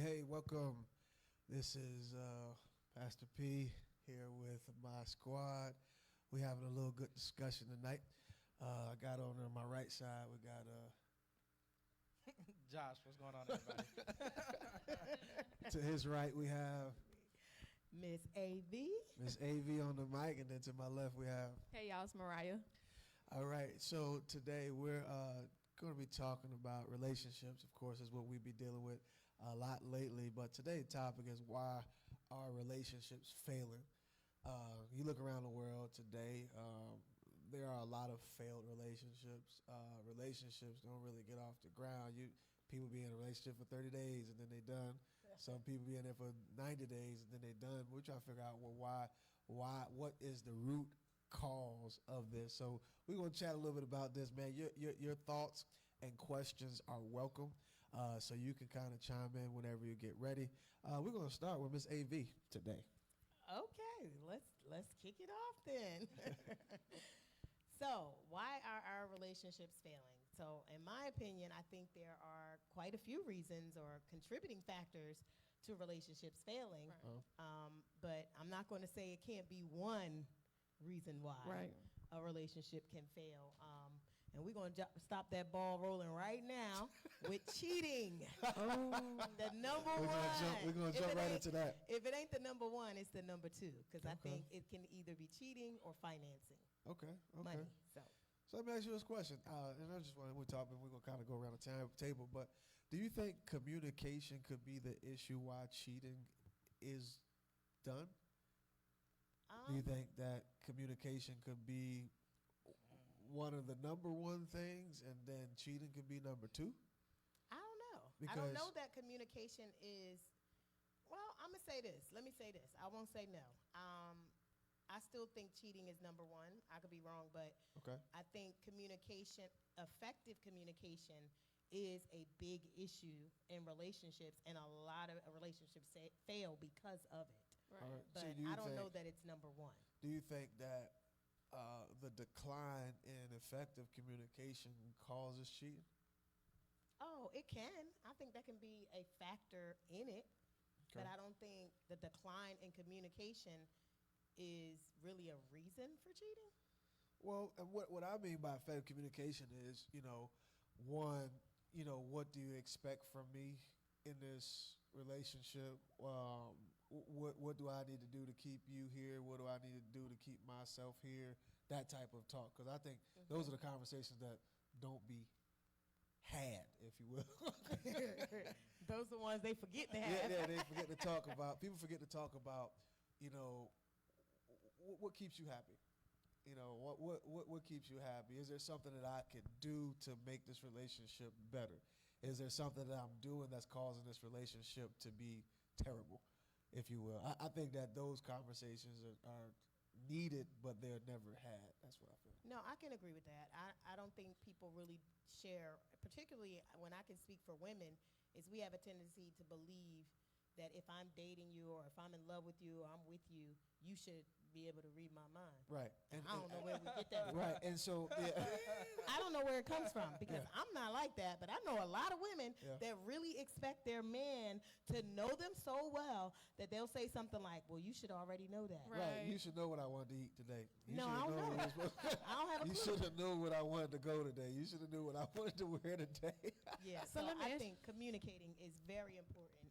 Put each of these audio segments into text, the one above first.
Hey, welcome. This is Pastor P here with my squad. We having a little good discussion tonight. I got on my right side. We got Josh, what's going on, everybody? to his right we have Miss AV. Miss AV on the mic, and then to my left we have. Hey y'all, it's Mariah. All right. So today we're going to be talking about relationships. Of course, is what we be dealing with a lot lately. But today's topic is why are relationships failing? You look around the world today, there are a lot of failed relationships. Relationships don't really get off the ground. People be in a relationship for 30 days and then they done. Some people be in there for 90 days and then they done. We're trying to figure out, well, what is the root cause of this? So we're going to chat a little bit about this, man. Your thoughts and questions are welcome. So you can kind of chime in whenever you get ready. We're going to start with Miss AV today. Okay, let's kick it off then. So, why are our relationships failing? So, in my opinion, I think there are quite a few reasons or contributing factors to relationships failing. Right. But I'm not going to say it can't be one reason why Right. a relationship can fail. And we're going to stop that ball rolling right now with cheating. The number one. We're going to jump right into that. If it ain't the number one, it's the number two. Because I Okay. think it can either be cheating or financing Okay. money. So let me ask you this question, and I just want we're talking. We're gonna kind of go around the table. But do you think communication could be the issue why cheating is done? Do you think that communication could be one of the number one things, and then cheating could be number two? I don't know. I Because- don't know that communication is. Well, I'm gonna say this. Let me say this. I won't say no. I still think cheating is number one. I could be wrong, but Okay. I think communication, effective communication, is a big issue in relationships, and a lot of relationships fail because of it. Right. All right. But So do you I don't know think- that it's number one. Do you think that the decline in effective communication causes cheating? Oh, it can. I think that can be a factor in it. But Okay. I don't think the decline in communication is really a reason for cheating. Well, and what I mean by effective communication is, one, what do you expect from me in this relationship? What do I need to do to keep you here? What do I need to do to keep myself here? That type of talk. Because I think those are the conversations that don't be had, if you will. Those are the ones they forget to Yeah, have. they forget to talk about. People forget to talk about. What keeps you happy. What keeps you happy? Is there something that I could do to make this relationship better? Is there something that I'm doing that's causing this relationship to be terrible, if you will? I think that those conversations are needed, but they're never had. That's what I feel. No, I can agree with that. I don't think people really share, particularly when I can speak for women, is we have a tendency to believe that if I'm dating you or if I'm in love with you or I'm with you, you should be able to read my mind. Right. I don't know where we get that from. Right. And so, yeah. I don't know where it comes from because Yeah. I'm not like that, but I know a lot of women Yeah. that really expect their man to know them so well that they'll say something like, well, you should already know that. Right. Right. You should know what I wanted to eat today. You No, should I have don't known know. what you was supposed- I don't have a You clue. should have known what I wanted to go today. You should have knew what I wanted to wear today. Yeah, So so let me I ask- think communicating is very important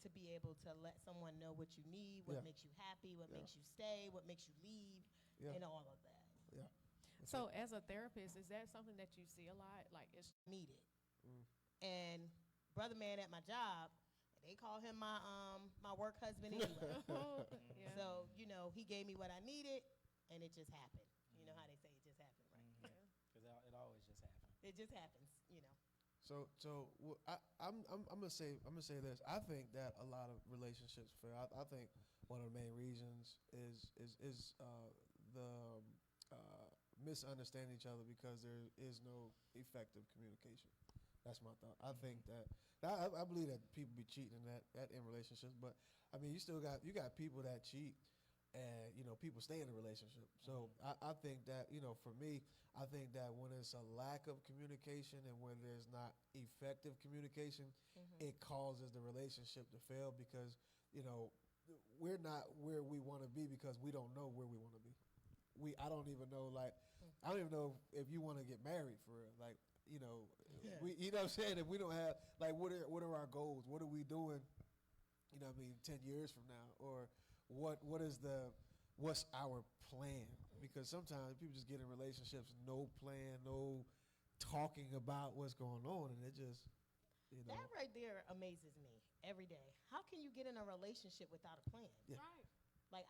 to be able to let someone know what you need, what Yeah. makes you happy, what Yeah. makes you stay, what makes you leave, Yeah. and all of that. Yeah. So as a therapist, is that something that you see a lot? Like it's Needed. And brother man at my job, they call him my work husband anyway. yeah. So, he gave me what I needed, and it just happened. You know how they say it just happened, right? Because it always just happens. It just happens, So I'm gonna say this. I think that a lot of relationships fail. I think one of the main reasons is the misunderstanding each other because there is no effective communication. That's my thought. I think that I believe that people be cheating in relationships, but I mean you got people that cheat and people stay in a relationship. So I think that for me, I think that when it's a lack of communication and when there's not effective communication, it causes the relationship to fail because we're not where we want to be because we don't know where we want to be. I don't even know I don't even know if you want to get married for real. Yeah. We what I'm saying, if we don't have what are our goals? What are we doing? 10 years from now, or what's our plan? Because sometimes people just get in relationships, no plan, no talking about what's going on, and it just That right there amazes me every day. How can you get in a relationship without a plan? Yeah. Right.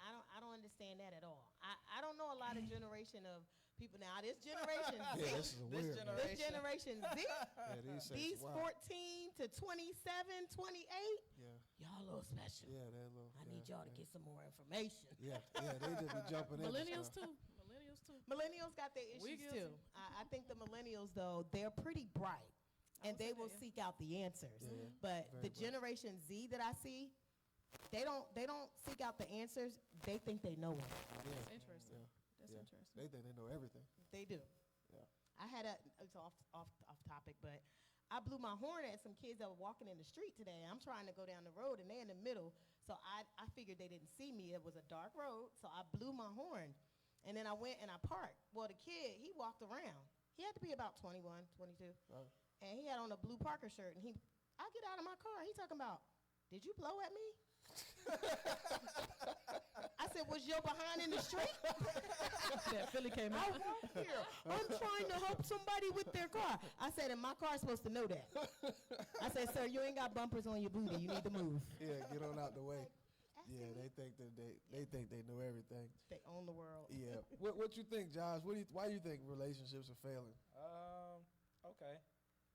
I don't understand that at all. I don't know a lot of generation of people now. This generation Z. Yeah, this is a weird. man. This generation Z. Yeah, These wow. 14 to 27, 28. Yeah, Y'all a little special. yeah, they're a little. I need y'all to get some more information. Yeah, they just be jumping in. Millennials and stuff. too. Millennials too. Millennials got their We issues guilty. too. I think the millennials though, they're pretty bright. I And would they say will that, yeah. seek out the answers. Yeah, But very the bright. generation Z that I see, they don't seek out the answers. They think they know them. Yeah, That's interesting. yeah. That's Yeah. interesting. They think they know everything. They do. Yeah. I had it's off topic, but I blew my horn at some kids that were walking in the street today. I'm trying to go down the road and they're in the middle. So I figured they didn't see me. It was a dark road. So I blew my horn. And then I went and I parked. Well, the kid, he walked around. He had to be about 21, 22. Right. And he had on a blue Parker shirt. And I get out of my car. He talking about, did you blow at me? I said, was your behind in the street? That Philly came I out. walk here. I'm trying to help somebody with their car. I said, and my car's supposed to know that. I said, sir, you ain't got bumpers on your booty. You need to move. Yeah, get on out the way. Like, Yeah, they think that they think they know everything. They own the world. Yeah. What you think, Josh? Why do you think relationships are failing? Okay.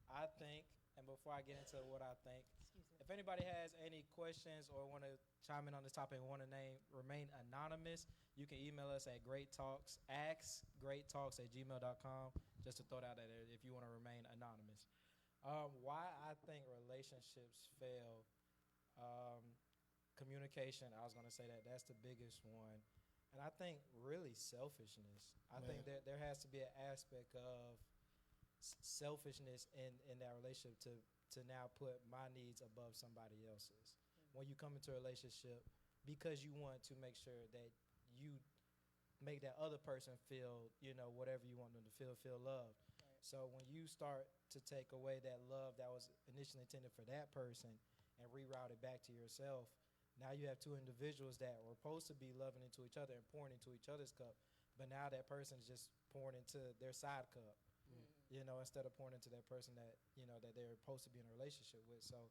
I think, and before I get into what I think, Excuse me. if anybody has any questions or want to chime in on this topic and want to remain anonymous, you can email us at greattalks@gmail.com, just to throw that out there if you want to remain anonymous. Why I think relationships fail, communication, I was going to say that's the biggest one. And I think really selfishness. I think that there has to be an aspect of selfishness in that relationship to now put my needs above somebody else's. When you come into a relationship, because you want to make sure that you make that other person feel, whatever you want them to feel loved. Right. So when you start to take away that love that was initially intended for that person and reroute it back to yourself, now you have two individuals that were supposed to be loving into each other and pouring into each other's cup, but now that person is just pouring into their side cup. Instead of pouring into that person that that they're supposed to be in a relationship with. So,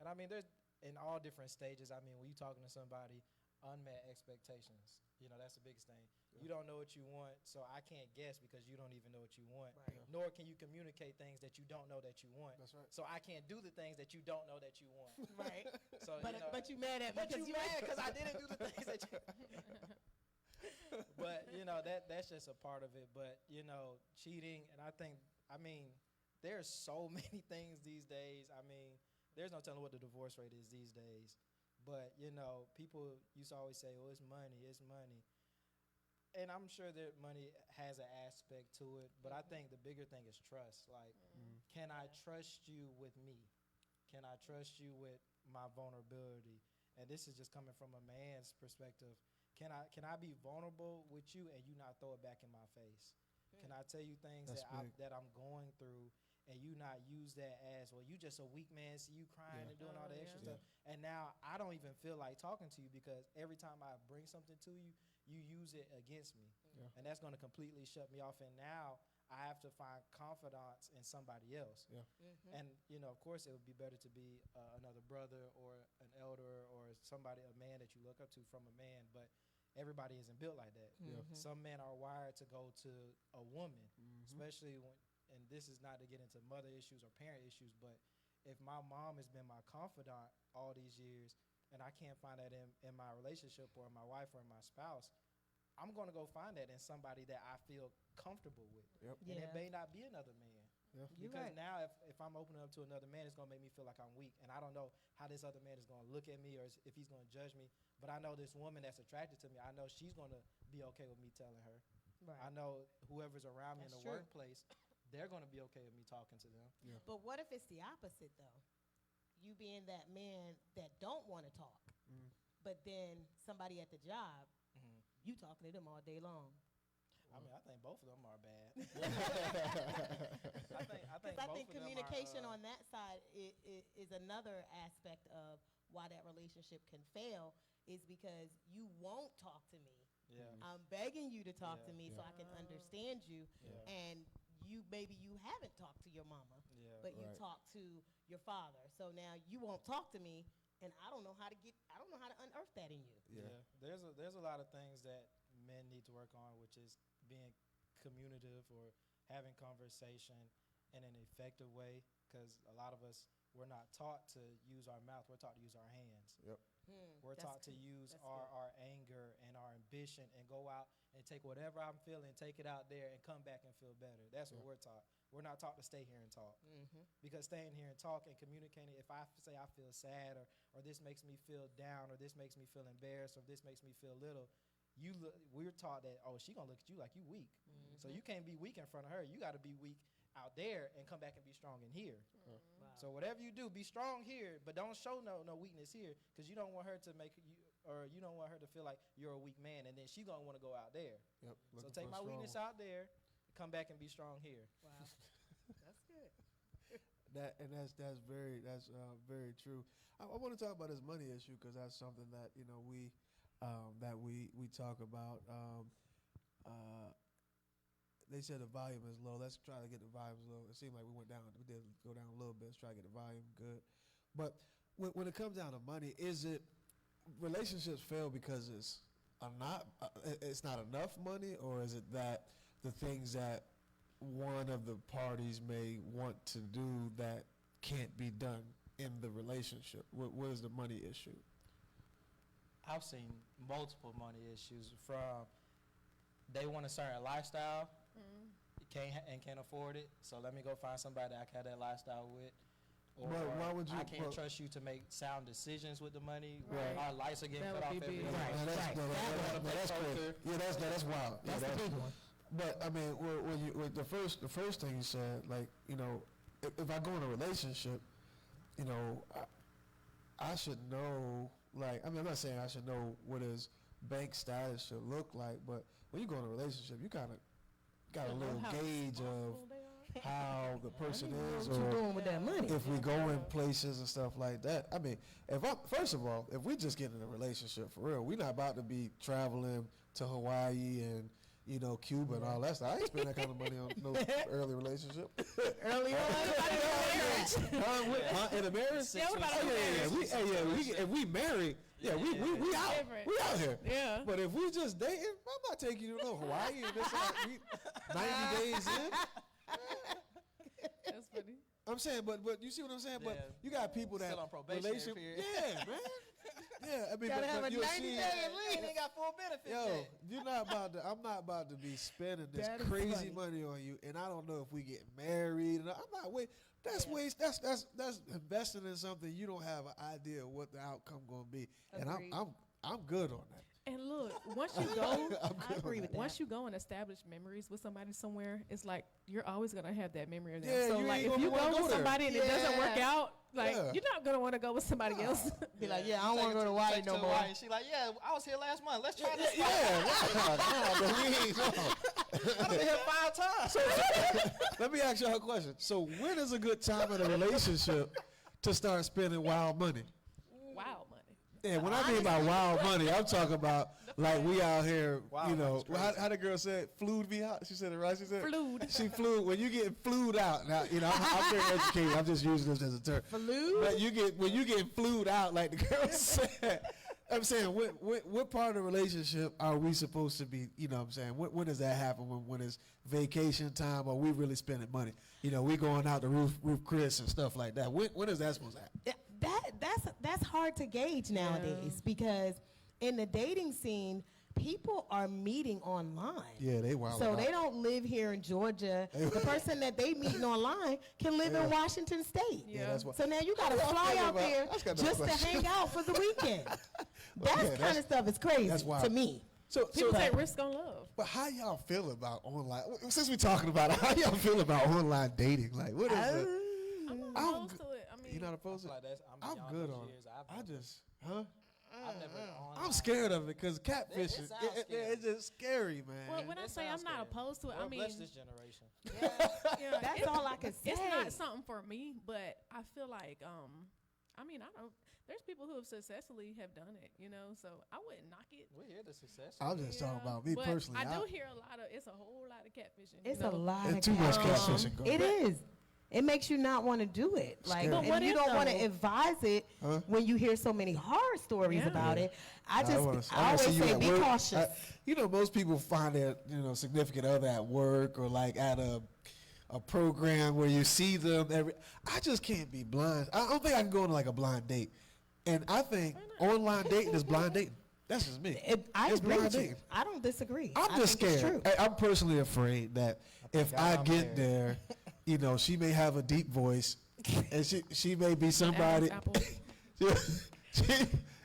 and I mean, there's in all different stages. I mean, when you're talking to somebody, unmet expectations. That's the biggest thing. Yeah. You don't know what you want, so I can't guess because you don't even know what you want. Right. Yeah. Nor can you communicate things that you don't know that you want. That's right. So I can't do the things that you don't know that you want. Right. So But you mad at me but you because mad because I didn't do the things that you. But that's just a part of it. But cheating, and I mean, there's so many things these days. I mean, there's no telling what the divorce rate is these days. But people used to always say, "Oh, it's money, it's money," and I'm sure that money has an aspect to it. But I think the bigger thing is trust. Like, can I trust you with me? Can I trust you with my vulnerability? And this is just coming from a man's perspective. Can I be vulnerable with you and you not throw it back in my face? Can I tell you things That's big. that I'm going through and you not use that as, well, you just a weak man, see you crying Yeah. and doing all the extra Yeah. stuff. And now I don't even feel like talking to you because every time I bring something to you, you use it against me. Yeah. And that's going to completely shut me off. And now I have to find confidence in somebody else. Yeah. And, of course, it would be better to be another brother or an elder or a man that you look up to from a man. But everybody isn't built like that. Yeah. Some men are wired to go to a woman, Mhm. especially when, and this is not to get into mother issues or parent issues, but if my mom has been my confidant all these years and I can't find that in my relationship or in my wife or in my spouse, I'm going to go find that in somebody that I feel comfortable with. Yep. And it Yeah. may not be another man. Yeah. You're Because right. now if I'm opening up to another man, it's gonna make me feel like I'm weak, and I don't know how this other man is gonna look at me or if he's gonna judge me. But I know this woman that's attracted to me. I know she's gonna be okay with me telling her. Right. I know whoever's around me in That's the true. workplace, they're gonna be okay with me talking to them. But what if it's the opposite though? You being that man that don't want to talk, Mm. but then somebody at the job, Mhm. you talking to them all day long. I mean, I think both of them are bad. I think Because I both think of them communication are, on that side is another aspect of why that relationship can fail, is because you won't talk to me. Yeah. I'm begging you to talk to Yeah. me so Yeah. I can understand you. Yeah. And you haven't talked to your mama, Yeah. but you Right. talked to your father. So now you won't talk to me, and I don't know how to unearth that in you. Yeah. There's a lot of things that men need to work on, which is being communicative or having conversation in an effective way. Because a lot of us, we're not taught to use our mouth. We're taught to use our hands. We're That's taught to good. use That's our anger and our ambition and go out and take whatever I'm feeling, take it out there, and come back and feel better. That's what Yeah. we're taught. We're not taught to stay here and talk. Mm-hmm. Because staying here and talking and communicating, if I say I feel sad or this makes me feel down or this makes me feel embarrassed or this makes me feel little, we're taught that, oh, she gonna look at you like you weak. So you can't be weak in front of her. You got to be weak out there and come back and be strong in here. Wow. So whatever you do, be strong here, but don't show no weakness here, because you don't want her to you don't want her to feel like you're a weak man, and then she's gonna want to go out there. Yep. So Looking take for my strong. weakness out there, come back and be strong here. Wow. That's good. That's very true. I want to talk about this money issue because that's something that we talk about. They said the volume is low. Let's try to get the volume low. It seemed like we did go down a little bit. Let's try to get the volume good. But when it comes down to money, is it relationships fail because it's not enough money, or is it that the things that one of the parties may want to do that can't be done in the relationship? What is the money issue? I've seen multiple money issues from they want a certain lifestyle, can't afford it, so let me go find somebody I can have that lifestyle with. Or But why would you- I can't well- trust you to make sound decisions with the money. Right. Our lights are getting That cut would off be every big. month. Right. No, that's crazy. Yeah, that's wild. That's the big one. But I mean, with the first thing you said, like, if I go in a relationship, I should know. Like, I mean, I'm not saying I should know what his bank status should look like, but when you go in a relationship, you kind of got a little gauge of how the person is, What you or doing with that money? if we go in places and stuff like that. I mean, first of all, if we just get in a relationship for real, we're not about to be traveling to Hawaii and Cuba and all that stuff. I ain't spend that kind of money on no early relationship. Early on, In a marriage? Yeah, what about Oh, yeah. If we married, we out. Different. We out here. Yeah. But if we just dating, I'm not taking you to no Hawaii and this 90 days in. That's funny. I'm saying, but you see what I'm saying? But Yeah. you got people that Still on probationary period. Yeah, man. Yeah, I mean, Gotta have a you'll 90 see- day at least. They ain't got full benefits Yo, yet. I'm not about to be spending this That is crazy funny. money on you, and I don't know if we get married. And I'm not wait. That's Yeah. waste. That's investing in something you don't have an idea of what the outcome going to be. And Agreed. I'm good on that. And look, once you go, I agree with that. once you go and establish memories with somebody somewhere, it's like you're always gonna have that memory of them. Yeah, so you like ain't if gonna you wanna go go with there. somebody and it doesn't work Yeah. out, like Yeah. you're not gonna want to go with somebody else. Be like, yeah, I don't want to go to Hawaii no more. She like, yeah, I was here last month. Let's try Yeah, this. but we ain't. No. I've been here 5 times. Let me ask y'all a question. So when is a good time in a relationship to start spending wild money? Wow, money. Yeah, when I mean by wild money, I'm talking about like we out here, Wild money's crazy. how the girl said, flued me out. She said it right. She said, Flued. She flew. When you get flued out, now I'm very educated. I'm just using this as a term. Flued? But when you get flued out, like the girl said. I'm saying, what part of the relationship are we supposed to be? You know what I'm saying? When does that happen? When it's vacation time, or we really spending money? We going out to roof Chris and stuff like that. When is that supposed to happen? That's hard to gauge nowadays because in the dating scene, people are meeting online. Yeah, they wild. So they don't live here in Georgia. The person that they meeting online can live in Washington State. Yeah, that's what. So now you got to How y'all fly feel out about- there that's got no just to question. hang out for the weekend. Well, That yeah, kind of stuff is crazy that's wild. to me. So, People so take risk on love. but how y'all feel about online? Since we're talking about it, how y'all feel about online dating? Like, what is it? I'm I'm opposed to it. I mean, You're not I opposed feel to? like that's, I'm beyond good those on. years. I just, huh? I've never I'm scared of it because catfishing. sounds It's scary. just scary, man. well, when I It say I'm sounds not scary. opposed to it, I Lord mean, bless this generation. yeah, That's it's- all I can say. It's not something for me, but I feel like, I mean, I don't. There's people who have successfully have done it, you know. So I wouldn't knock it. We hear the success. I'm just talking Yeah, about me but personally. I do hear a lot of. It's a whole lot of catfishing. It's you a know? lot of It's too much catfishing. catfishing going It is. It makes you not want to do it. Like, Scary. But and what you if, don't want to though? advise it Huh? when you hear so many horror stories Yeah. about it. I I wanna always see you say at be work. cautious. You know, most people find their significant other at work or like at a program where you see them every. I just can't be blind. I don't think I can go on like a blind date, and I think online dating is blind dating. That's just me. I It's agree blind with you. dating. I don't disagree. I'm I just think it's scared. true. I'm personally afraid that if God, I I'm get married. there, she may have a deep voice, and she may be somebody. Apple.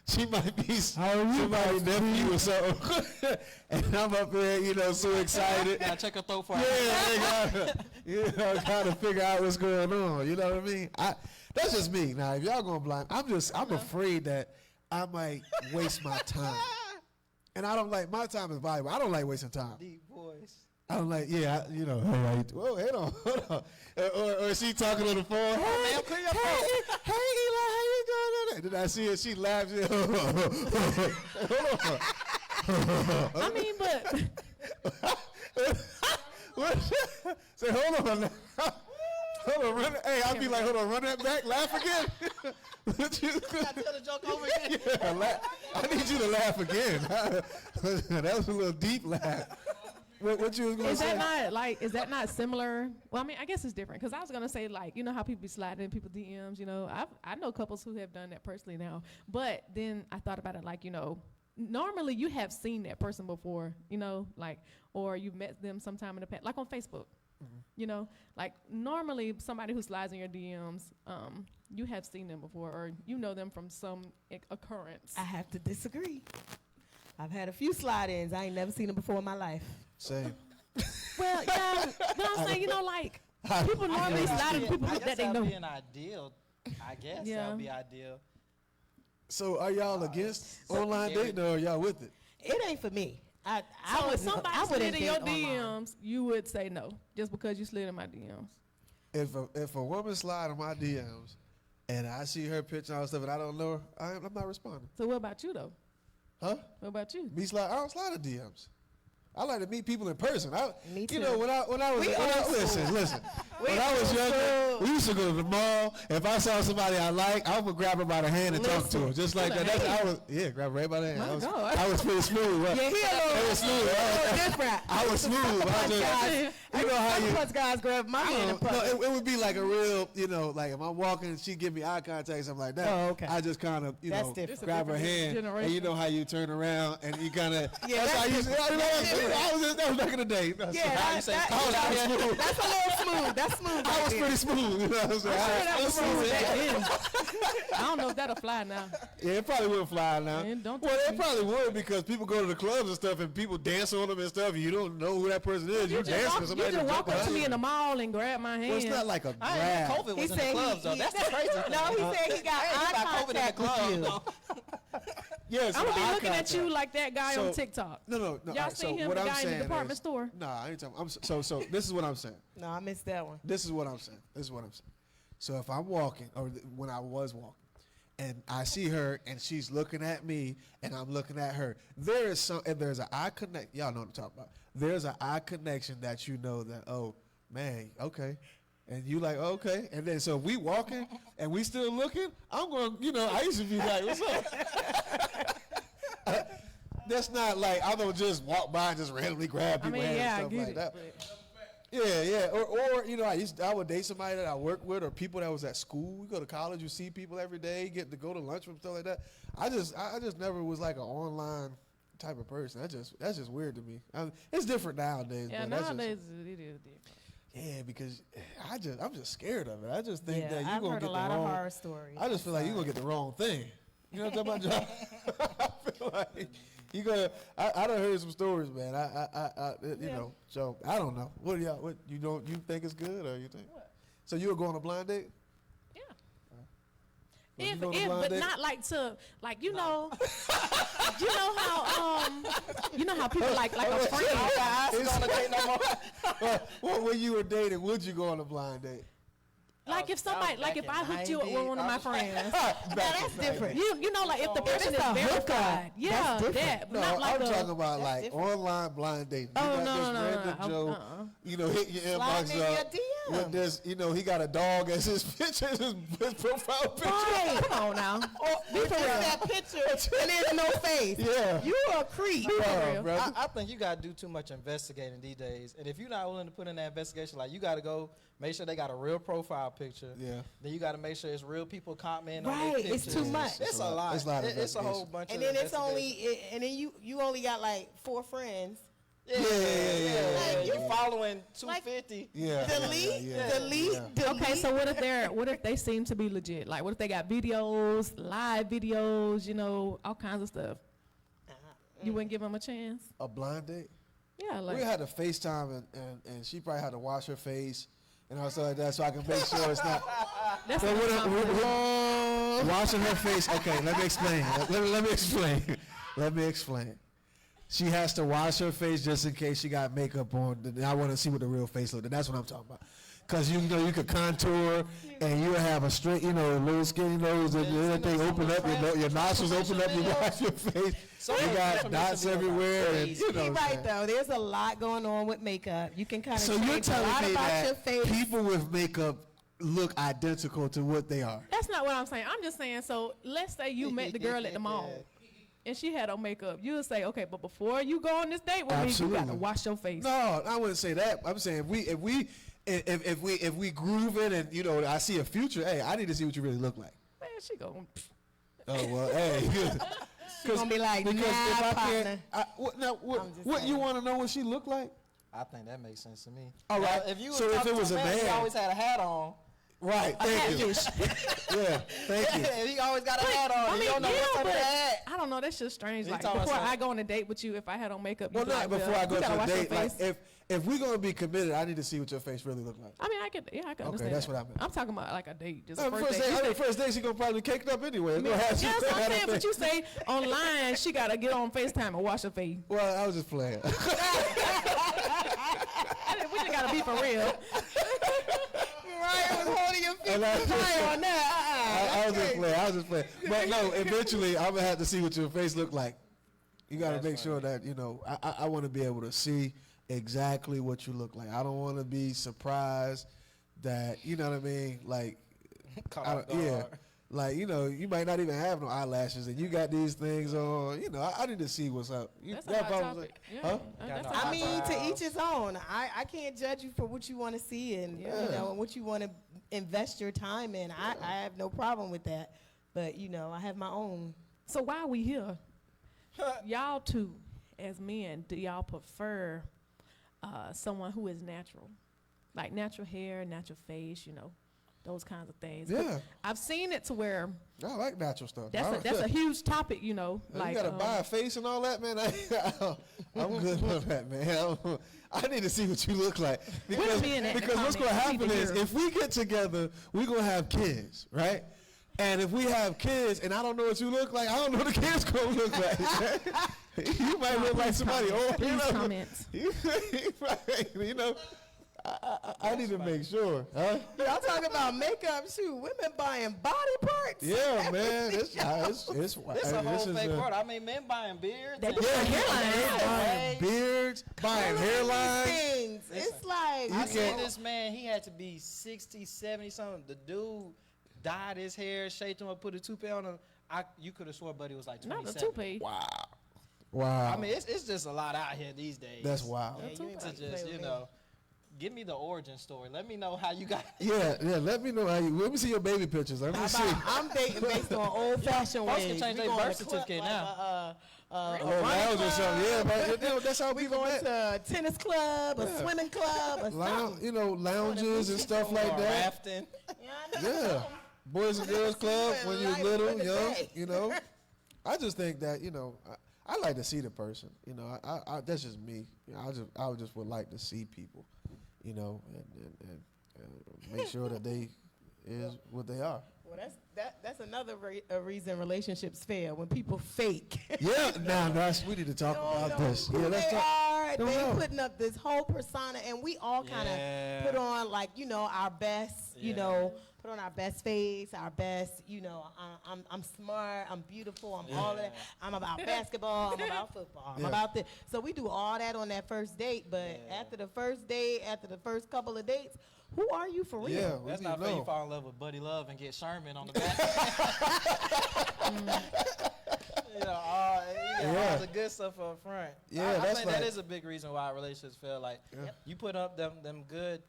She might be somebody's nephew or something, and I'm up there, so excited. Gotta check her throat for Yeah, they gotta figure out what's going on. You know what I mean? That's just me. Now, if y'all going blind, I'm afraid that I might waste my time, and I don't like my time is valuable. I don't like wasting time. deep voice. I don't like, hey, how you whoa, hold on. Or she talking on the phone. Hey, ma'am, clear your hey, Eli, how you doing? Then I see her, she laughs. Hold on. I mean, but What? Say, hold on now. Hold on, run. Hey, I'll be like, hold on, run that back, laugh again. What you- Gotta tell the joke over again. Yeah, I need you to laugh again. That was a little deep laugh. What you was gonna is say? is that not similar? Well, I mean, I guess it's different because I was gonna say like, you know how people be sliding in people's DMs. You know, I know couples who have done that personally now. But then I thought about it like, normally you have seen that person before, or you've met them sometime in the past, like on Facebook. Like normally somebody who slides in your DMs, you have seen them before, or you know them from some occurrence. I have to disagree. I've had a few slide-ins. I ain't never seen them before in my life. Same. Well, yeah, but I'm saying, people normally slide in people I that guess they that'd know. be an ideal. I guess that Yeah. would be ideal. So are y'all against online scary. dating or are y'all with it? It ain't for me. I So if wouldn't- somebody I slid wouldn't in your date online. DMs, you would say no, just because you slid in my DMs. If a woman slide in my DMs and I see her picture and all stuff and I don't know her, I'm not responding. So what about you though? Huh? What about you? Me slide? I don't slide in DMs. I like to meet people in person. Me You too. know, when I was We old listen. We When I was old younger, school. we used to go to the mall. If I saw somebody I like, I would grab her by the hand and talk to her, just like that. Grab her right by the hand. My I was, God. I was pretty smooth. Yeah, he a little, was smooth. different. I was smooth. I was just, you know how you. Plus guys grab my hand in No, public. it would be like a real, like if I'm walking and she give me eye contact, something like that. Oh, okay. I just kind of, That's different. grab her It's a hand, different and you generation. know how you turn around and you kind of. Yeah, that's how that's you. That was back in the day. Yeah, you say that, I was that, pretty smooth. that's a little smooth. That's smooth. I right was there. pretty smooth. You know what I'm saying? that was smooth back then. I don't know if that'll fly now. Yeah, it probably wouldn't fly now. Man, don't Well, touch it me. probably would because people go to the clubs and stuff, and people dance on them and stuff. And you don't know who that person is. You dance with somebody. You just that walk jump up to behind me you. in the mall and grab my hand. Well, it's not like a I ain't grab. COVID He was in the said clubs though. That's the crazy thing. No, he said he got I ain't eye got COVID in the contact with club. you. No. Yes, I'm gonna be eye looking at contact. you like that guy So- on TikTok. No. Y'all all right, seen so him, what the I'm guy in the saying department is- store? Nah, I ain't talking. So this is what I'm saying. No, I missed that one. This is what I'm saying. So if I'm walking, or when I was walking, and I see her and she's looking at me and I'm looking at her, there's an eye connect. Y'all know what I'm talking about. There's an eye connection that you know that, oh man, okay. And you like, okay. And then so we walking and we still looking, I'm going, I used to be like, what's up? That's not like I don't just walk by and just randomly grab I people mean, and yeah, I stuff get like it. that. but- Yeah. Or I would date somebody that I work with, or people that was at school. We go to college, you see people every day, get to go to lunch with stuff like that. I just never was like an online type of person. That's just weird to me. It's different nowadays. Yeah, but that's nowadays it is different. yeah, because I'm just scared of it. I just think that I've you're gonna heard get a lot the of wrong. horror stories. I just feel like you're gonna get the wrong thing. You know what I'm talking about, John? I feel like you gonna. I done heard some stories, man. You know. So I don't know. What do y'all? What you think it's good or you think? What? So you were going on a blind date? Yeah. Was you If, going on a if, blind but date? not like you know, you know how people like a friend. Well, when you were dating, would you go on a blind date? Like if somebody, like if I hooked you up with one of my friends, That's different. you know, like if the person is it's a hookup, verified, yeah, that's different. that, No, not like I'm a. talking about like different. online blind dating. Oh, You got no, this no, no, random no, Joe, you know, hit your Slide inbox in your up DM. with this, you know, he got a dog as his picture, his profile picture. Right. Come on now. Be for real. That picture and there's no face. Yeah. You a creep. Yeah, real. brother. I think you gotta do too much investigating these days, and if you're not willing to put in that investigation, like you gotta go make sure they got a real profile picture. Yeah. Then you gotta make sure it's real people commenting on Right, their it's pictures. too much. It's a lot. It's a lot of It's a whole investigation. bunch And of then it's investigation. only, and then you only got like 4 friends. Yeah. Like, You you- following like- 250. Yeah. Delete, yeah, delete, yeah. delete. Okay, so what if they seem to be legit? Like what if they got videos, live videos, you know, all kinds of stuff? You wouldn't give them a chance? A blind date? Yeah, like We had to FaceTime and she probably had to wash her face and all stuff like that so I can make sure it's not. that's But what I'm talking about. washing her face. Okay, let me explain. Let me explain. Let me explain. She has to wash her face just in case she got makeup on. And I want to see what the real face looks. And that's what I'm talking about. Because you know you could contour and you have a straight, you know, a little skinny nose, and everything open up, your nostrils open up, you wash your face. So You much got information dots to be about everywhere, and face. you know. You're what I'm right saying. though. There's a lot going on with makeup. You can kind of So you're change a lot telling me about your that face. people with makeup look identical to what they are? That's not what I'm saying. I'm just saying, so let's say you met the girl at the mall and she had on makeup. You would say, okay, but before you go on this date with me, you got to Absolutely. wash your face. No, I wouldn't say that. I'm saying if we groove in and you know I see a future, hey, I need to see what you really look like. Man, she going Oh well, hey. She's gonna be like, because if nah, I partner. can't, what I'm just you saying. Oh, want to know what she looked like? I think that makes sense to me. All right. Now, if you So was if talking it was to a he man- always had a hat on. Right. Thank you. Yeah. Thank you. He always got a hat on. I mean, you don't know yeah, what's under but the hat. I don't know. That's just strange. You Like talking before about I go on a date with you, if I had on makeup, Well, you'd be not like, before I go you gotta to a wash your date. Like face. if we're gonna be committed, I need to see what your face really look like. I mean, I can Okay, understand. that's that. what I meant. I'm talking about like a date, just No, a first date. You say- first day she gonna probably caked up anyway. It's gonna have- Yeah, she that's gonna what I'm have saying. a But face. you say online, she gotta get on FaceTime and wash her face. Well, I was just playing. We just gotta be for real. Ryan was holding your feet And I- high on that. I was just playing. I was just playing. But no, eventually I'm gonna have to see what your face look like. You gotta That's make sure that you know. I want to be able to see exactly what you look like. I don't want to be surprised that you know what I mean. Like, Caught I off don't- yeah, guard. like you know, you might not even have no eyelashes, and you got these things on. You know, I need to see what's up. You, That's a that hot problem- topic. Yeah. Huh? That's no a hot I mean, topic. to each his own. I can't judge you for what you want to see and you know and what you want to invest your time in. I have no problem with that, but you know I have my own. So why are we here? Y'all two, as men, do y'all prefer someone who is natural, like natural hair, natural face, you know, those kinds of things? 'Cause Yeah, I've seen it to where I like natural stuff. that's a huge topic, you know. You Like gotta buy a face and all that, man. I'm good on that, man. I need to see what you look like because, men at the because what's gonna comments, we happen need is to hear. if we get together, we're gonna have kids, right? And if we have kids and I don't know what you look like, I don't know what the kids gonna look like. You might look like somebody old. You Please know? comment. You know, I need to make sure, huh? Y'all talking about makeup? Shoot, women buying body parts. Yeah, man. It's This a whole fake part. I mean, men buying beards. They and- put Yeah, hairlines buying beards, buying hairlines. Things. It's like I You seen can't- this man, he had to be 60, 70 something. The dude dyed his hair, shaped him up, put a toupee on him. You could have swore Buddy was like not the 27. toupee. Wow. I mean, it's just a lot out here these days. That's wild. Yeah, That's you ain't To about to play just, with you me. know, give me the origin story. Let me know how you got Yeah. Let me know how you. Let me see your baby pictures. Let me How see. about I'm dating based on old fashioned Folks ways. can change We their going birth to club certificate like now. A little lounge or something. Yeah, but that's how We people going met. to a tennis club, a Yeah. swimming club, or something. Lounges and stuff like that. Rafting. Yeah. Boys and Girls Club when you're Life little, in the young, day. I just think that, I like to see the person. I that's just me. I just would like to see people, and make sure that they is what they are. Well, that's another reason relationships fail, when people fake. Yeah, we need to talk about this. Who Yeah, let's they talk. are. Don't They know. putting up this whole persona, and we all kind of Yeah. put on our best, Yeah. put on our best face, our best, I'm smart, I'm beautiful, I'm all of that. I'm about basketball, I'm about football, I'm Yeah. about this. So we do all that on that first date, but Yeah. after the first date, after the first couple of dates, who are you for real? Yeah, we That's need not to fair. know. You fall in love with Buddy Love and get Sherman on the back. all the good stuff up front. Yeah, I that's think like- that is a big reason why relationships fail. Like, Yeah. you put up them good,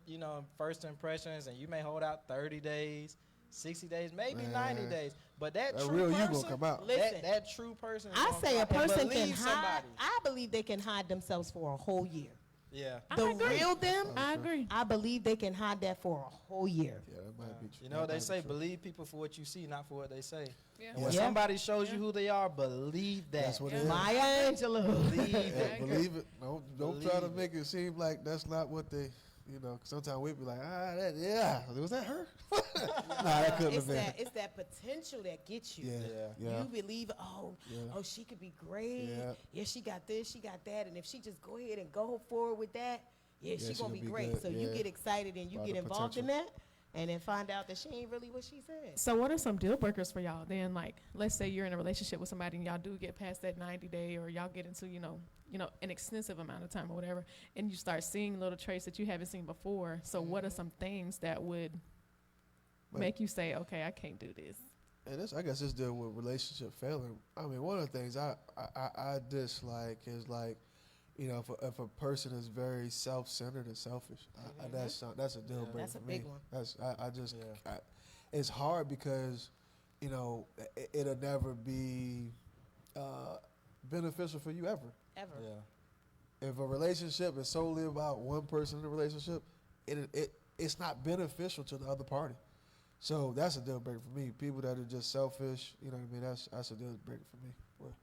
first impressions, and you may hold out 30 days, 60 days, maybe Man. 90 days. But that That true real you person, gonna come out. Listen. that true person is I gonna say a come out and person can believe hide. somebody. I believe they can hide themselves for a whole year. Yeah. The I agree. real them, I agree. I believe they can hide that for a whole year. Yeah, that might be true. You know, they say believe people for what you see, not for what they say. Yeah. And when Yeah. somebody shows you who they are, believe that. That's what it Yeah. is. Maya Angelou. Believe Yeah, it. believe it. Don't try to Believe make it seem like that's not what they. 'Cause sometimes we be like, was that her? Nah, that couldn't have been. It's that potential that gets you. Yeah. You believe, Yeah. she could be great. Yeah. Yeah, she got this, she got that, and if she just go ahead and go forward with that, she's gonna be great. good, So you yeah. get excited and you About get the involved in potential. that, and then find out that she ain't really what she said. So what are some deal breakers for y'all then? Like, let's say you're in a relationship with somebody and y'all do get past that 90 day, or y'all get into, an extensive amount of time or whatever, and you start seeing little traits that you haven't seen before. So what are some things that would make you say, okay, I can't do this? And I guess this deal with relationship failing. I mean, one of the things I dislike is like, if a person is very self-centered and selfish, that's a deal breaker That's a for big me. one. It's hard because, it'll never be beneficial for you ever. Ever. Yeah. If a relationship is solely about one person in the relationship, it's not beneficial to the other party. So that's a deal breaker for me. People that are just selfish, you know what I mean? That's a deal breaker for me. Well,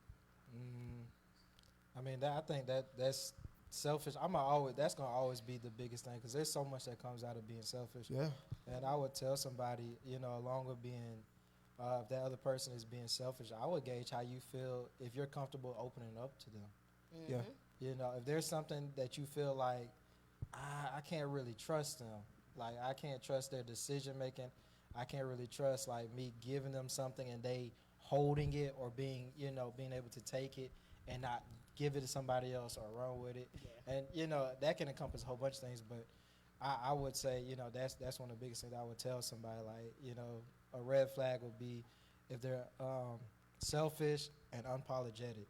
I mean, I think that's selfish. That's gonna always be the biggest thing, because there's so much that comes out of being selfish. yeah, And I would tell somebody, along with being, if that other person is being selfish, I would gauge how you feel if you're comfortable opening up to them. yeah. If there's something that you feel like, I can't really trust them. Like, I can't trust their decision making. I can't really trust, like, me giving them something and they holding it, or being able to take it and not give it to somebody else or run with it. Yeah. And, that can encompass a whole bunch of things, but I would say, that's one of the biggest things I would tell somebody. Like, a red flag would be if they're selfish and unapologetic.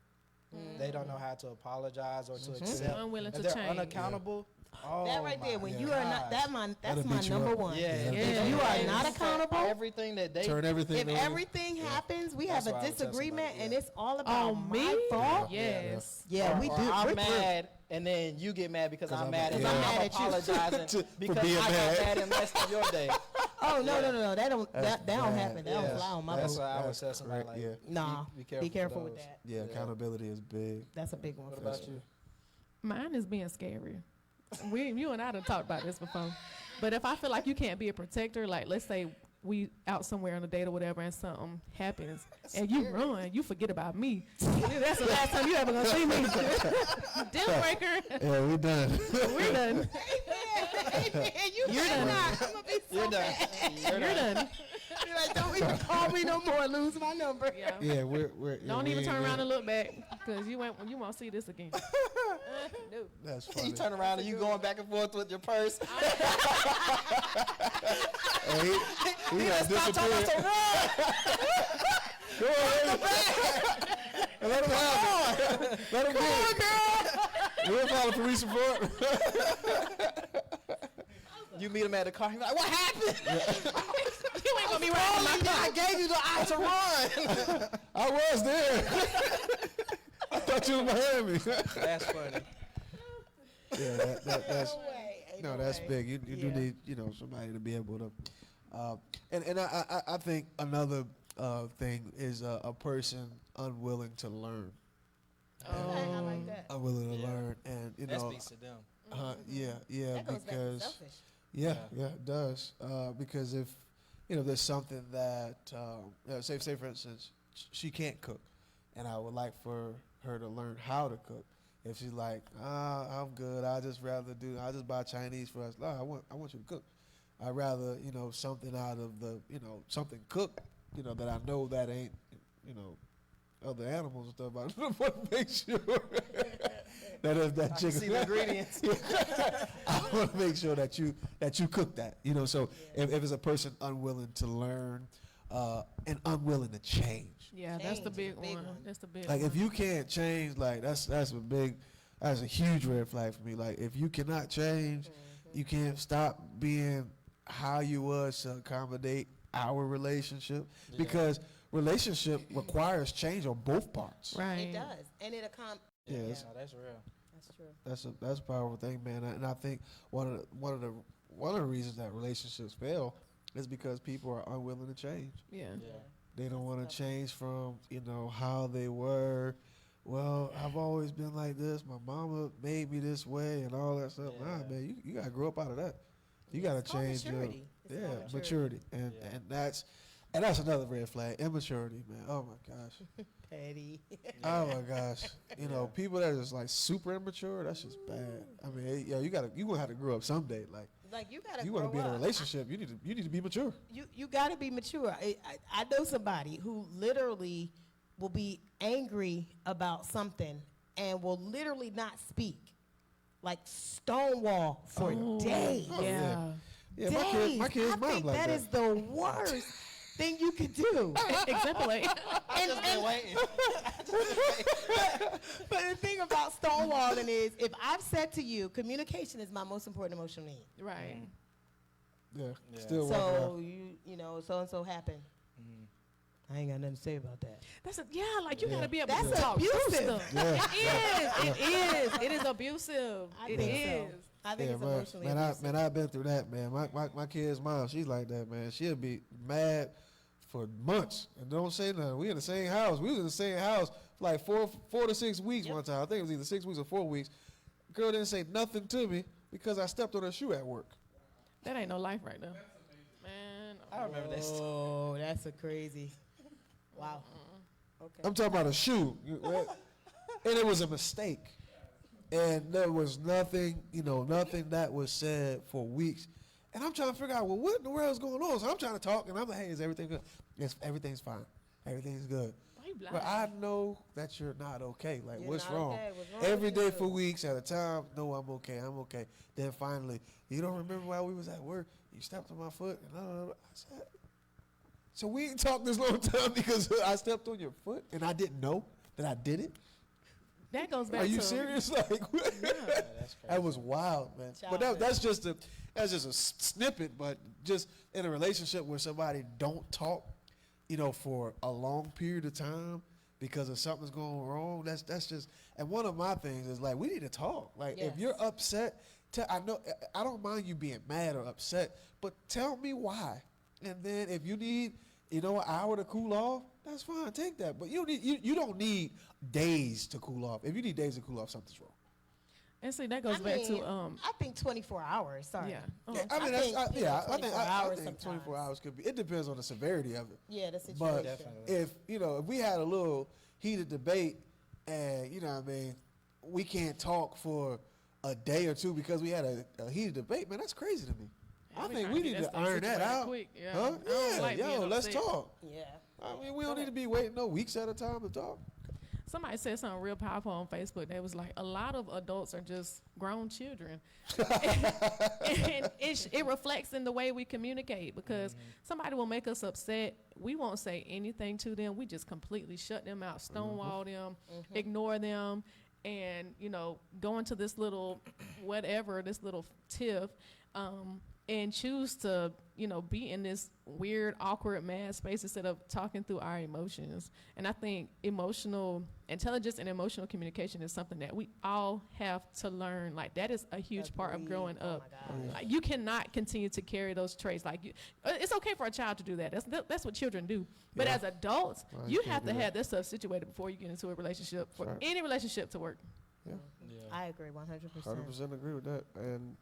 They don't know how to apologize or to accept. Unwilling If to they're change. unaccountable, That right there, when you are not, gosh. that's That'll my beat you number up. one. Yeah, Yeah. If you are they not accept accountable, everything that they Turn everything if over. everything happens, we That's have what a I would tell disagreement, somebody, and yeah. it's all about On me? my fault. Yes. Yeah, or, we or do. I'm We're mad, and then you get mad because 'Cause I'm I'm mad, and mad. then Yeah. I'm I'm mad at you. apologizing because being I got mad. mad and messed up your day. Oh no, no, no, no! That don't That's that don't bad. happen. That don't Yeah. fly on my That's boat. why I would That's tell somebody, correct, like, yeah. Nah, be careful, with those. that. Yeah, accountability is big. That's a big one. What for about sure. you? Mine is being scary. You and I done talked about this before. But if I feel like you can't be a protector, like let's say we out somewhere on a date or whatever and something happens and you run, you forget about me. That's the last time you ever gonna see me. Deal breaker. Yeah, we done. We're done. You're done. I'm gonna be so You're done. mad. You're done. You're like, don't even call me no more. Lose my number. Yeah. Yeah, we're Don't we even ain't turn around good. and look back because you won't see this again. No. That's funny. You turn around and you going back and forth with your purse. Hey, he got disappeared. Go ahead. Let him have it. Let him get it. We'll file a police report. You meet him at the car. He's like, "What happened?" You ain't gonna be riding my car. I gave you the eye to run. I was there. thought you was behind me. That's funny. Yeah, that's No way. Ain't no, that's way. big. You do Yeah. need somebody to be able to, and I think another thing is a person unwilling to learn, Okay, I like that. unwilling to Yeah. learn, and That speaks to them. yeah, That goes back to because selfish. yeah, Yeah. it does. Because if there's something that say for instance she can't cook, and I would like for her to learn how to cook. If she's like, I'm good, I just buy Chinese for us. No, I want you to cook. I'd rather something out of the something cooked that I know that ain't other animals and stuff. I want to make sure that if that I can chicken. see the ingredients. I want to make sure that you cook that. So if it's a person unwilling to learn and unwilling to change. Yeah, that's the Change is a big big one. one. That's the big Like one. if you can't change, like that's a huge red flag for me. Like if you cannot change, you can't stop being how you was to accommodate our relationship, Yeah. because relationship requires change on both parts. Right. It does, and it Yes. No, that's real. That's true. That's a powerful thing, man. And I think one of the reasons that relationships fail is because people are unwilling to change. Yeah. Yeah. They don't want to change from how they were. Well, I've always been like this. My mama made me this way, and all that stuff. Nah, Yeah. man, you gotta grow up out of that. You It's gotta called change your maturity. It's called maturity, and Yeah. and that's another red flag, immaturity, man. Oh my gosh, Petty. oh my gosh. People that are just like super immature, that's just bad. I mean, you gonna have to grow up someday. Like Like you gotta. you want to grow be in a up. relationship, you need to be mature. You got to be mature. I know somebody who literally will be angry about something and will literally not speak, like stonewall for Oh, days. Yeah. Yeah, Days. my kid's I mom think like that that. is the worst thing you could do. Example A. And, Been waiting. but the thing about stonewalling is, if I've said to you, communication is my most important emotional need. Right. Yeah, Yeah. still working out. So so and so happened. I ain't got nothing to say about that. That's like you Yeah. gotta be able That's to talk through abusive. stuff. Yeah. It is abusive. I It think is. so. I think it's emotionally abusive. I've been through that, man. My kid's mom, she's like that, man. She'll be mad for months and don't say nothing. We in the same house. We was in the same house for like 4 to 6 weeks Yep. one time. I think it was either 6 weeks or 4 weeks. Girl didn't say nothing to me because I stepped on her shoe at work. That ain't no life right there. Man. I remember that. Oh, that's a crazy. Wow. Okay. I'm talking about a shoe. And it was a mistake. And there was nothing that was said for weeks. And I'm trying to figure out, well, what in the world is going on? So I'm trying to talk, and I'm like, hey, is everything good? Yes, everything's fine. Everything's good. Why you blind? But I know that you're not okay. Like, You're what's not wrong? okay. What's wrong Every with day you? for weeks at a time. No, I'm okay. I'm okay. Then finally, you don't remember while we was at work, you stepped on my foot, and I said, so we ain't talked this long time because I stepped on your foot and I didn't know that I did it? That goes back Are you to serious? Like, Yeah, that's crazy. that was wild, man. But Childhood. that's just a snippet. But just in a relationship where somebody don't talk, for a long period of time because of something's going wrong. That's just. And one of my things is like we need to talk. Like if Yes. you're upset, I don't mind you being mad or upset, but tell me why. And then if you need an hour to cool off, that's fine. Take that. But you don't need days to cool off. If you need days to cool off, something's wrong. and see that goes back to I think 24 hours. Sorry. yeah. Yeah, I I think, think 24 hours 24 sometimes. hours could be. It depends on the severity of it. Yeah, the situation. But Definitely. if we had a little heated debate, and we can't talk for a day or two because we had a heated debate, man, that's crazy to me. I we think tryna we get need that to stuff iron that situated out. quick, yeah. Huh? I don't Yeah, like being let's upset. talk. Yeah. I mean, we don't need to be waiting no weeks at a time to talk. Somebody said something real powerful on Facebook. They was like, a lot of adults are just grown children. And it reflects in the way we communicate because somebody will make us upset. We won't say anything to them. We just completely shut them out, stonewall them, ignore them, and, go into this little whatever, this little tiff, and choose to be in this weird, awkward, mad space instead of talking through our emotions. And I think emotional intelligence and emotional communication is something that we all have to learn. Like, that is a huge part of Agreed. growing Oh up. my gosh. Like, you cannot continue to carry those traits. Like, it's okay for a child to do that. That's what children do. But Yeah. as adults, Well, you can't have do to that. have this stuff situated before you get into a relationship, for Right. any relationship to work. Yeah. I agree 100%. 100% agree with that. And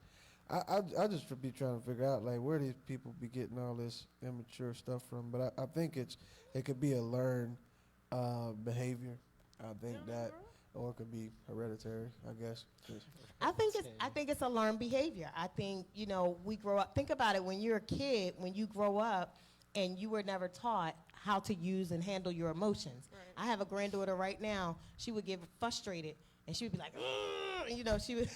I just be trying to figure out like where these people be getting all this immature stuff from. But I think it could be a learned behavior. I think that, or it could be hereditary. I guess. I think it's a learned behavior. I think, we grow up. Think about it, when you're a kid, when you grow up and you were never taught how to use and handle your emotions. Right. I have a granddaughter right now. She would get frustrated and she would be like, "Ugh," she would,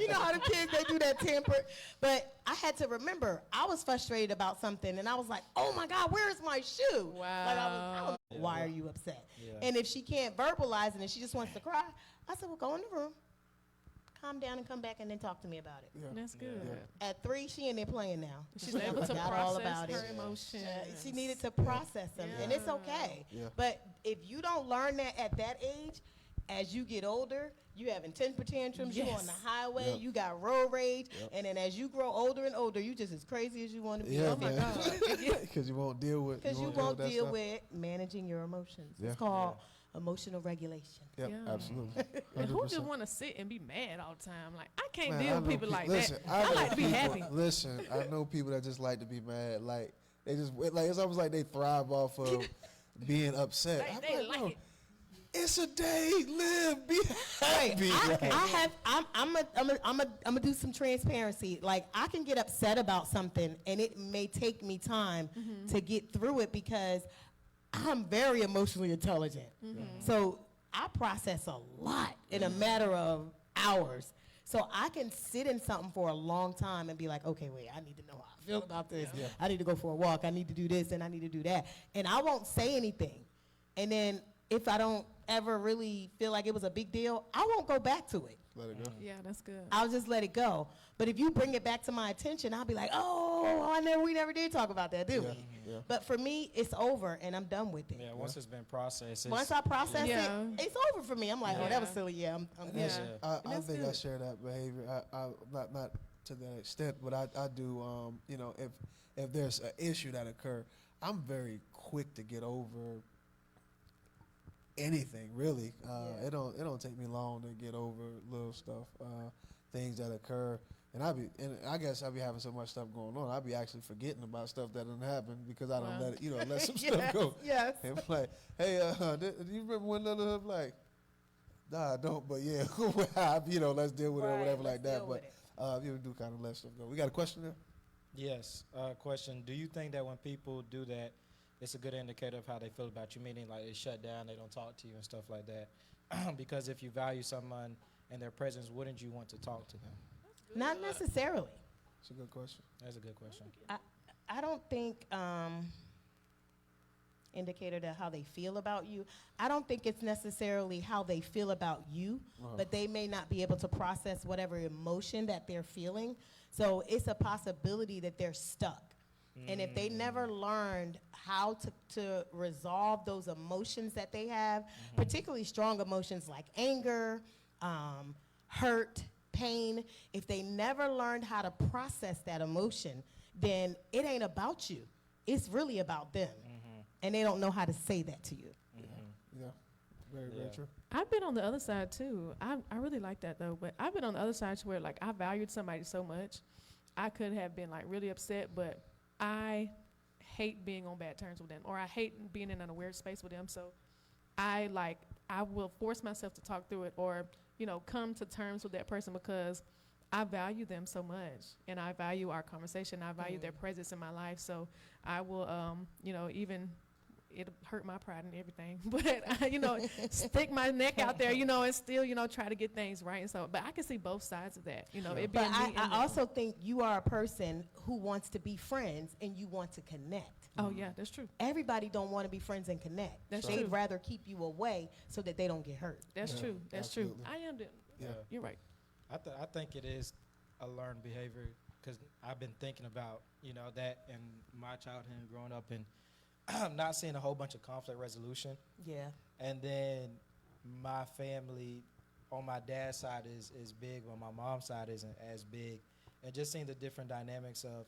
how the kids, they do that temper. But I had to remember, I was frustrated about something and I was like, "Oh my God, where's my shoe?" Like, I don't know, why are you upset? Yeah. And if she can't verbalize it and she just wants to cry, I said, well, go in the room, calm down and come back and then talk to me about it. Yeah. That's good. Yeah. At 3, she in there playing now. She's able to forgot all process about her it. emotions. She needed to process them, and it's okay. Yeah. But if you don't learn that at that age, as you get older, you having temper tantrums, you on the Yes. highway, Yep. you got road rage, Yep. and then as you grow older and older, you just as crazy as you want to be. Yeah, Oh my man. God. Because you won't deal with. Because you deal won't with that deal stuff. with managing your emotions. Yeah. It's called emotional regulation. Yep, Yeah. absolutely. And who just 100%. want to sit and be mad all the time? Like, I can't Man, deal I with know people like listen, that. I I know like to be people- happy. Listen, I know people that just like to be mad. Like they just it's almost like they thrive off of being upset. I'm They like, like no, it. it's a day. Live. Be happy. I'm gonna do some transparency. Like, I can get upset about something, and it may take me time to get through it because I'm very emotionally intelligent. So I process a lot in a matter of hours. So I can sit in something for a long time and be like, okay, wait, I need to know how I feel about this. Yeah. I need to go for a walk. I need to do this and I need to do that. And I won't say anything. And then if I don't ever really feel like it was a big deal, I won't go back to it. Let it go. Yeah, that's good. I'll just let it go. But if you bring it back to my attention, I'll be like, we never did talk about that, did Yeah, we? yeah. But for me, it's over and I'm done with it. Yeah, once it's been processed. Once I process Yeah. it, it's over for me. I'm like, oh, that was Yeah. silly. Yeah, I'm good. Yeah. I That's think I good. share that behavior. I not to that extent, but I do. If there's an issue that occur, I'm very quick to get over anything. Really, Yeah. it don't take me long to get over little stuff, things that occur. And I guess I be having so much stuff going on. I be actually forgetting about stuff that didn't happen because I don't Wow. let some Yes, stuff go. yes. And I'm like, hey, do you remember when none of them like, nah, I don't, but yeah, let's deal with it or Right, whatever let's like that. deal with But you do kind of let stuff go. We got a question there? Yes. Question: do you think that when people do that, it's a good indicator of how they feel about you? Meaning, like, they shut down, they don't talk to you and stuff like that. Because if you value someone and their presence, wouldn't you want to talk to them? Not necessarily. It's a good question. That's a good question. I don't think indicator to how they feel about you. I don't think it's necessarily how they feel about you, but they may not be able to process whatever emotion that they're feeling. So it's a possibility that they're stuck. And if they never learned how to resolve those emotions that they have, particularly strong emotions like anger, hurt, pain, if they never learned how to process that emotion, then it ain't about you. It's really about them. And they don't know how to say that to you. Yeah, very, very Yeah. true. I've been on the other side too. I really like that though, but I've been on the other side to where like I valued somebody so much, I could have been like really upset, but I hate being on bad terms with them, or I hate being in a weird space with them. So I will force myself to talk through it, or come to terms with that person because I value them so much, and I value our conversation. I value their presence in my life. So I will, even it'll hurt my pride and everything, but stick my neck out there, and still, try to get things right. And so, but I can see both sides of that. It But being me and them. I also think you are a person who wants to be friends and you want to connect. Oh yeah, that's true. Everybody don't want to be friends and connect. That's They'd true. rather keep you away so that they don't get hurt. That's Yeah, true. That's absolutely. true. I am doing. Yeah. You're right. I think it is a learned behavior because I've been thinking about, you know, that in my childhood and growing up and not seeing a whole bunch of conflict resolution. Yeah. And then my family on my dad's side is big, but my mom's side isn't as big. And just seeing the different dynamics of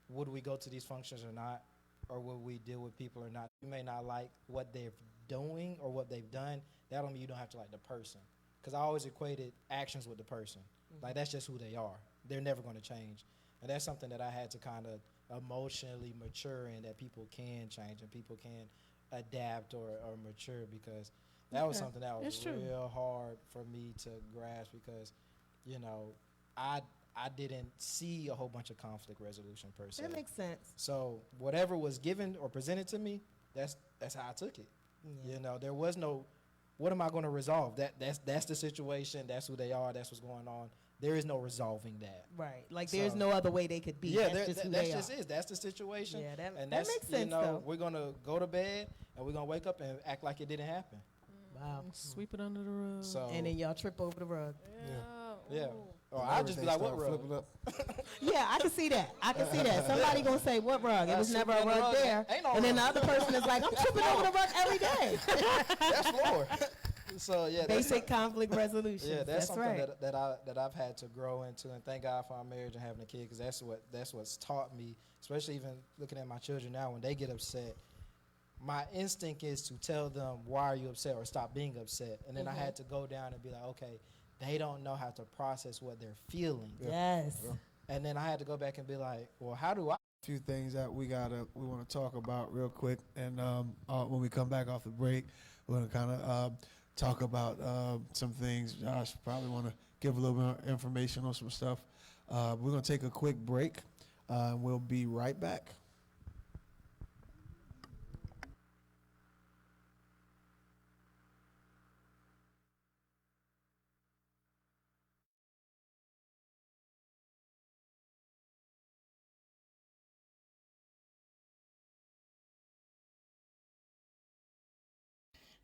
would we go to these functions or not, or would we deal with people or not. You may not like what they're doing or what they've done. That don't mean you don't have to like the person. Because I always equated actions with the person. Like, that's just who they are. They're never going to change. And that's something that I had to kind of emotionally mature in, that people can change and people can adapt or mature, because that was Okay. something that was It's true. real hard for me to grasp, because, you know, I didn't see a whole bunch of conflict resolution per se. That makes sense. So whatever was given or presented to me, that's how I took it. Yeah. You know, there was no, what am I going to resolve? That's the situation. That's who they are. That's what's going on. There is no resolving that. Right. Like, there's So- no other way they could be. Yeah, That's just who that they just are. is. That's the situation. Yeah, that And makes that's, sense, you know, though. we're going to go to bed and we're going to wake up and act like it didn't happen. Wow. Sweep it under the rug. So, And then y'all trip over the rug. yeah. Ooh. Or I'll just be like, what Everything rug? start flipping up. Yeah, I can see that. I can see that. Somebody gonna say, what rug? It was Sweep never it a under the rug rug. there. Ain't no And then the rug. other person is like, I'm tripping over the rug every day. That's floor. So, yeah. that's- Basic conflict resolution. Yeah, that's something right. that I've had to grow into, and thank God for our marriage and having a kid, because that's what's taught me, especially even looking at my children now. When they get upset, my instinct is to tell them, why are you upset, or stop being upset. And then I had to go down and be like, okay, they don't know how to process what they're feeling. Yes. And then I had to go back and be like, well, how do I? Few things that we want to talk about real quick, and when we come back off the break, we're going to kind of talk about some things. Josh probably want to give a little bit of information on some stuff. We're going to take a quick break. We'll be right back.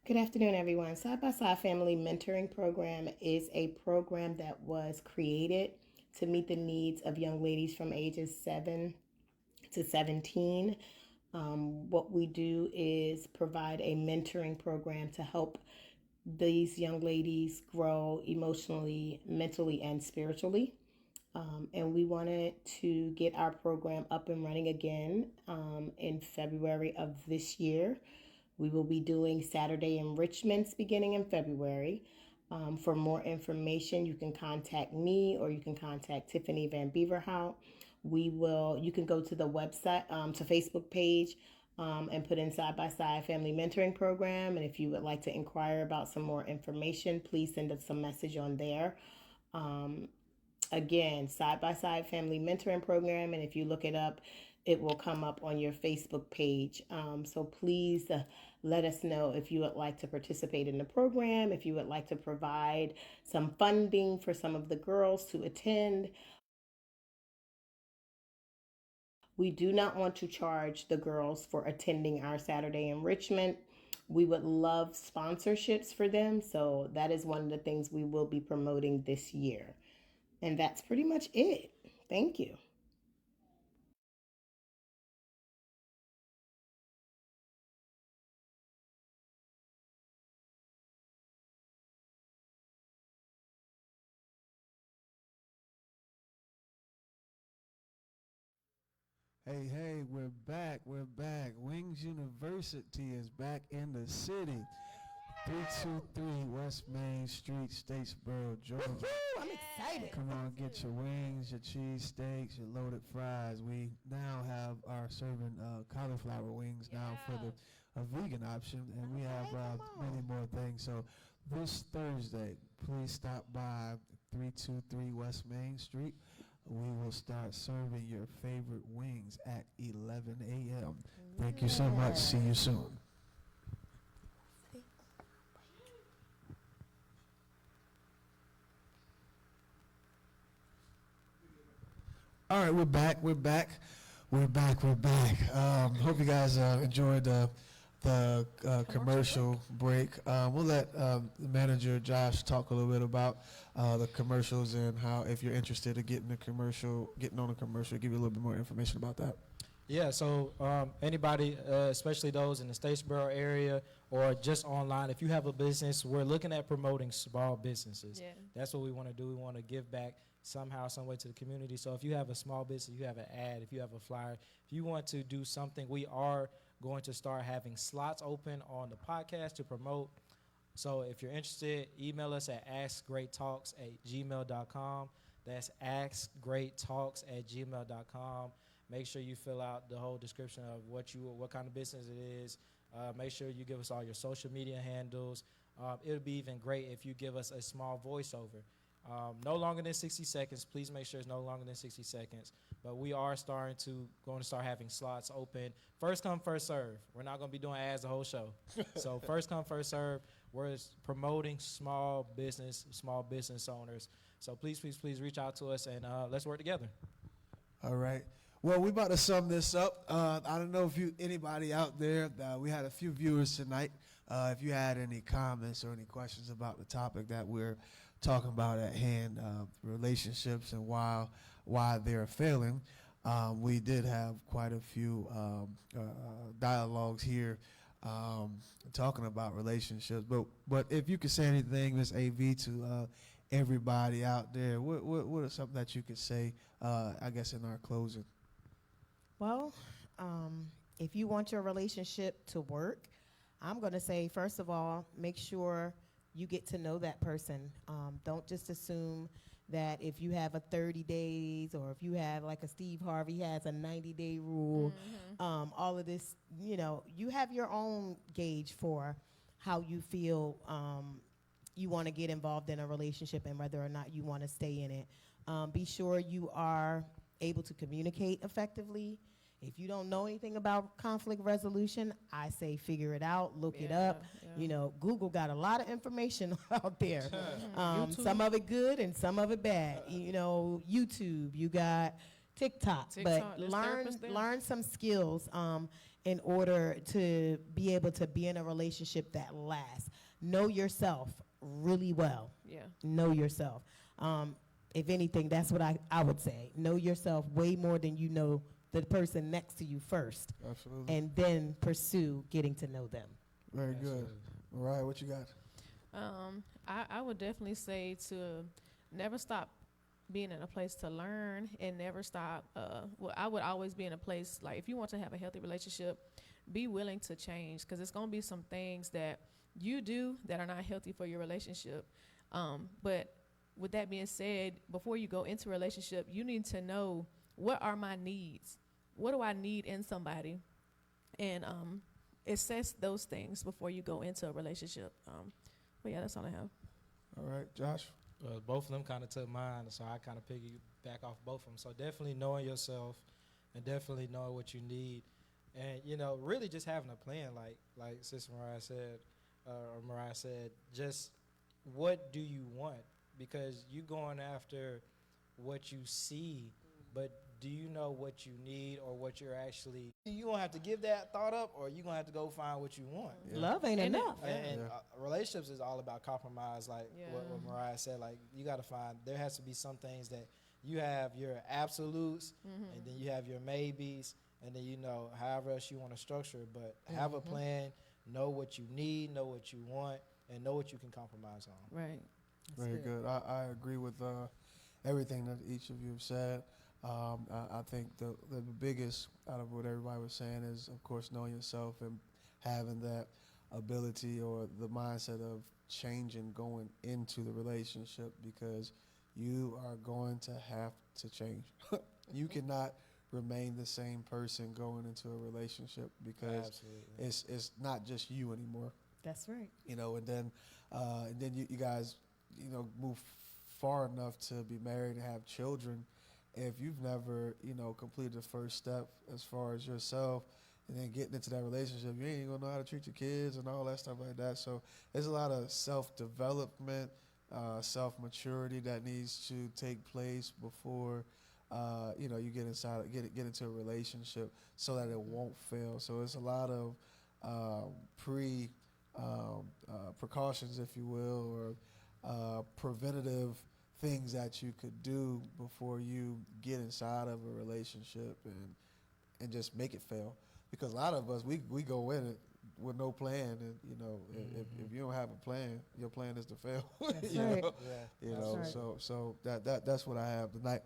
Good afternoon, everyone. Side by Side Family Mentoring Program is a program that was created to meet the needs of young ladies from ages 7 to 17. What we do is provide a mentoring program to help these young ladies grow emotionally, mentally, and spiritually. And we wanted to get our program up and running again in February of this year. We will be doing Saturday enrichments beginning in February. For more information, you can contact me or you can contact Tiffany Van Beaverhout. You can go to the website, to Facebook page, and put in Side by Side Family Mentoring Program. And if you would like to inquire about some more information, please send us a message on there. Again, Side by Side Family Mentoring Program. And if you look it up, it will come up on your Facebook page. So please let us know if you would like to participate in the program, if you would like to provide some funding for some of the girls to attend. We do not want to charge the girls for attending our Saturday enrichment. We would love sponsorships for them. So that is one of the things we will be promoting this year. And that's pretty much it. Thank you. Hey, we're back. Wings University is back in the city. 323 West Main Street, Statesboro, Georgia. I'm excited. Come on, get your wings, your cheese steaks, your loaded fries. We now have our serving cauliflower wings now for the a vegan option, and we have many more things. So this Thursday, please stop by 323 West Main Street. We will start serving your favorite wings at 11 a.m. Thank you so much. See you soon. All right, we're back. Hope you guys enjoyed the commercial break. We'll let the manager Josh talk a little bit about the commercials and how, if you're interested in getting on a commercial, give you a little bit more information about that. Yeah, so anybody, especially those in the Statesboro area or just online, if you have a business, we're looking at promoting small businesses. Yeah. That's what we want to do. We want to give back somehow, some way to the community. So if you have a small business, you have an ad, if you have a flyer, if you want to do something, we are going to start having slots open on the podcast to promote. So if you're interested, email us at askgreattalks@gmail.com. That's askgreattalks@gmail.com. Make sure you fill out the whole description of what kind of business it is. Make sure you give us all your social media handles. It would be even great if you give us a small voiceover. No longer than 60 seconds. Please make sure it's no longer than 60 seconds. But we are going to start having slots open. First come, first serve. We're not going to be doing ads the whole show. So first come, first serve. We're promoting small business owners. So please reach out to us and let's work together. All right. Well, we're about to sum this up. I don't know if anybody out there, we had a few viewers tonight. If you had any comments or any questions about the topic that we're talking about at hand, relationships and why they're failing, we did have quite a few dialogues here talking about relationships. But if you could say anything, Ms. AV, to everybody out there, what is something that you could say, I guess, in our closing? Well, if you want your relationship to work, I'm going to say, first of all, make sure you get to know that person. Don't just assume that if you have a 30 days or if you have, like a Steve Harvey has a 90-day rule, all of this, you have your own gauge for how you feel you want to get involved in a relationship and whether or not you want to stay in it. Be sure you are able to communicate effectively. If you don't know anything about conflict resolution, I say figure it out, look it up. Yeah. Google got a lot of information out there. YouTube. Some of it good and some of it bad. YouTube, you got TikTok, but there's therapists there. learn some skills in order to be able to be in a relationship that lasts. Know yourself really well. Yeah. Know yourself. If anything, that's what I would say. Know yourself way more than you know the person next to you first, Absolutely. and then pursue getting to know them. Very good. All right, what you got? I would definitely say to never stop being in a place to learn and never stop. I would always be in a place, like, if you want to have a healthy relationship, be willing to change, because it's going to be some things that you do that are not healthy for your relationship. But with that being said, before you go into a relationship, you need to know, what are my needs? What do I need in somebody? And assess those things before you go into a relationship. But yeah, that's all I have. All right, Josh. Both of them kind of took mine, so I kind of piggyback off both of them. So definitely knowing yourself and definitely knowing what you need. And, really just having a plan, like Sister Mariah said, just what do you want? Because you going after what you see, but do you know what you need or what you're actually, you going to have to give that thought up, or you going to have to go find what you want. Yeah. Love ain't And enough. And relationships is all about compromise, like what Mariah said. Like, you got to find, there has to be some things that you have your absolutes, and then you have your maybes, and then however else you want to structure. But have a plan, know what you need, know what you want, and know what you can compromise on. Right. Very good. I agree with everything that each of you have said. I think the biggest out of what everybody was saying is, of course, knowing yourself and having that ability or the mindset of changing going into the relationship, because you are going to have to change. You cannot remain the same person going into a relationship, because Absolutely. it's not just you anymore. That's right. And then you guys move far enough to be married and have children. If you've never completed the first step as far as yourself, and then getting into that relationship, you ain't gonna know how to treat your kids and all that stuff like that. So there's a lot of self-development, self-maturity that needs to take place before you get into a relationship, so that it won't fail. So it's a lot of pre precautions, if you will, or preventative things that you could do before you get inside of a relationship and just make it fail. Because a lot of us, we go in it with no plan, and if you don't have a plan, your plan is to fail. That's you right. know? Yeah. You know, That's right. so that's what I have tonight.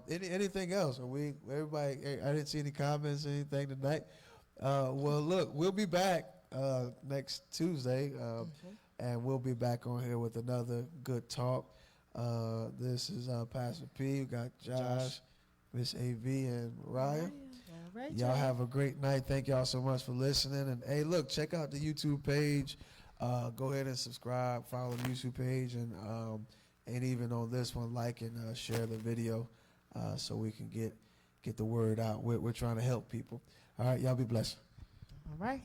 Anything else? Everybody? I didn't see any comments or anything tonight. Well, look, we'll be back next Tuesday, and we'll be back on here with another good talk. This is Pastor P. We got Josh, Miss AV, and Raya. All right, Y'all have a great night. Thank y'all so much for listening. And hey, look, check out the YouTube page. Go ahead and subscribe, follow the YouTube page, and even on this one, like and share the video so we can get the word out. We're trying to help people. All right, y'all be blessed. All right.